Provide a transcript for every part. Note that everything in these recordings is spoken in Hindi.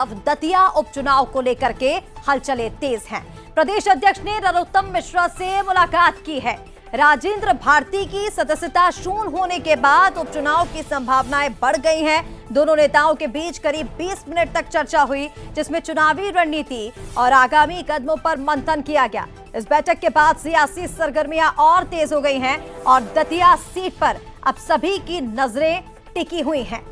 अब दतिया उपचुनाव को लेकर के हलचलें तेज हैं। प्रदेश अध्यक्ष ने नरोत्तम मिश्रा से मुलाकात की है। राजेंद्र भारती की सदस्यता शून्य होने के बाद उपचुनाव की संभावनाएं बढ़ गई हैं। दोनों नेताओं के बीच करीब 20 मिनट तक चर्चा हुई, जिसमें चुनावी रणनीति और आगामी कदमों पर मंथन किया गया। इस बैठक के बाद सियासी सरगर्मियां और तेज हो गई हैं और दतिया सीट पर अब सभी की नजरें टिकी हुई हैं।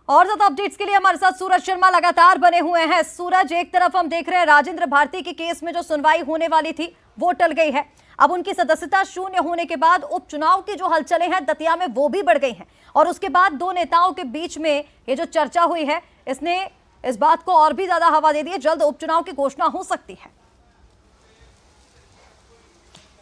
और ज्यादा अपडेट्स के लिए हमारे साथ सूरज शर्मा लगातार बने हुए हैं। सूरज, एक तरफ हम देख रहे हैं राजेंद्र भारती के केस में जो सुनवाई होने वाली थी वो टल गई है। अब उनकी सदस्यता शून्य होने के बाद उपचुनाव की जो हलचलें हैं दतिया में वो भी बढ़ गई हैं और उसके बाद दो नेताओं के बीच में ये जो चर्चा हुई है इसने इस बात को और भी ज्यादा हवा दे दी है। जल्द उपचुनाव की घोषणा हो सकती है।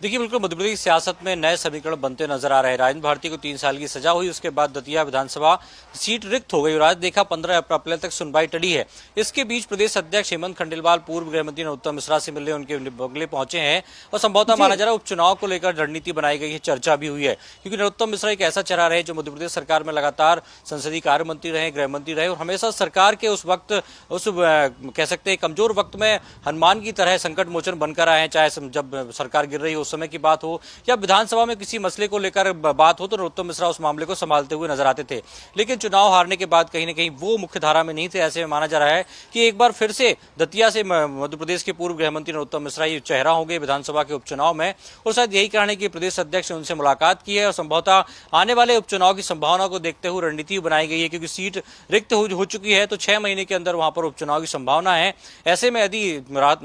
देखिए, बिल्कुल मध्य प्रदेश की सियासत में नए समीकरण बनते नजर आ रहे हैं। राजेंद्र भारती को 3 साल की सजा हुई, उसके बाद दतिया विधानसभा सीट रिक्त हो गई और आज देखा 15 अप्रैल तक सुनवाई टली है। इसके बीच प्रदेश अध्यक्ष हेमंत खंडेलवाल पूर्व गृहमंत्री नरोत्तम मिश्रा से मिलने उनके बंगले पहुंचे हैं और संभवतः माना जा रहा है उपचुनाव को लेकर रणनीति बनाई गई है, चर्चा भी हुई है। क्योंकि नरोत्तम मिश्रा एक ऐसा चेहरा रहे जो मध्य प्रदेश सरकार में लगातार संसदीय कार्य मंत्री रहे, गृह मंत्री रहे और हमेशा सरकार के उस वक्त कह सकते हैं कमजोर वक्त में हनुमान की तरह संकट मोचन बनकर आए हैं। चाहे जब सरकार गिर रही हो उस समय की बात हो या विधानसभा में किसी मसले को लेकर बात हो तो नरोत्तम मिश्रा उस मामले को संभालते हुए नजर आते थे। लेकिन चुनाव हारने के बाद कहीं न कहीं वो मुख्य धारा में नहीं थे। ऐसे में माना जा रहा है कि एक बार फिर से दतिया से मध्य प्रदेश के पूर्व गृह मंत्री नरोत्तम मिश्रा ये चेहरा होंगे विधानसभा के उपचुनाव में और शायद यही कारण है कि प्रदेश अध्यक्ष ने उनसे मुलाकात की है और संभवतः आने वाले उपचुनाव की संभावना को देखते हुए रणनीति बनाई गई है। क्योंकि सीट रिक्त हो चुकी है तो 6 महीने के अंदर वहां पर उपचुनाव की संभावना है। ऐसे में यदि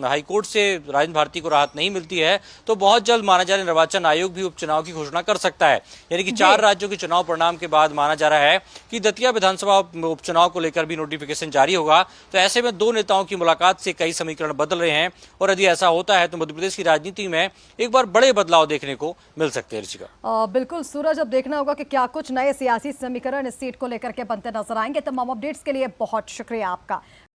हाईकोर्ट से राजेंद्र भारती को राहत नहीं मिलती है तो बहुत जल्द माना जा रहा है निर्वाचन आयोग भी उपचुनाव की घोषणा कर सकता है। यानी कि 4 राज्यों के चुनाव परिणाम के बाद माना जा रहा है कि दतिया विधानसभा उपचुनाव को लेकर भी नोटिफिकेशन जारी होगा। तो ऐसे में दो नेताओं की मुलाकात से कई समीकरण बदल रहे हैं और यदि ऐसा होता है तो मध्य प्रदेश की राजनीति में एक बार बड़े बदलाव देखने को मिल सकते हैं। ऋषिका, बिल्कुल सूरज, अब देखना होगा कि क्या कुछ नए सियासी समीकरण इस सीट को लेकर के बनते नजर आएंगे। तमाम अपडेट्स के लिए बहुत शुक्रिया आपका।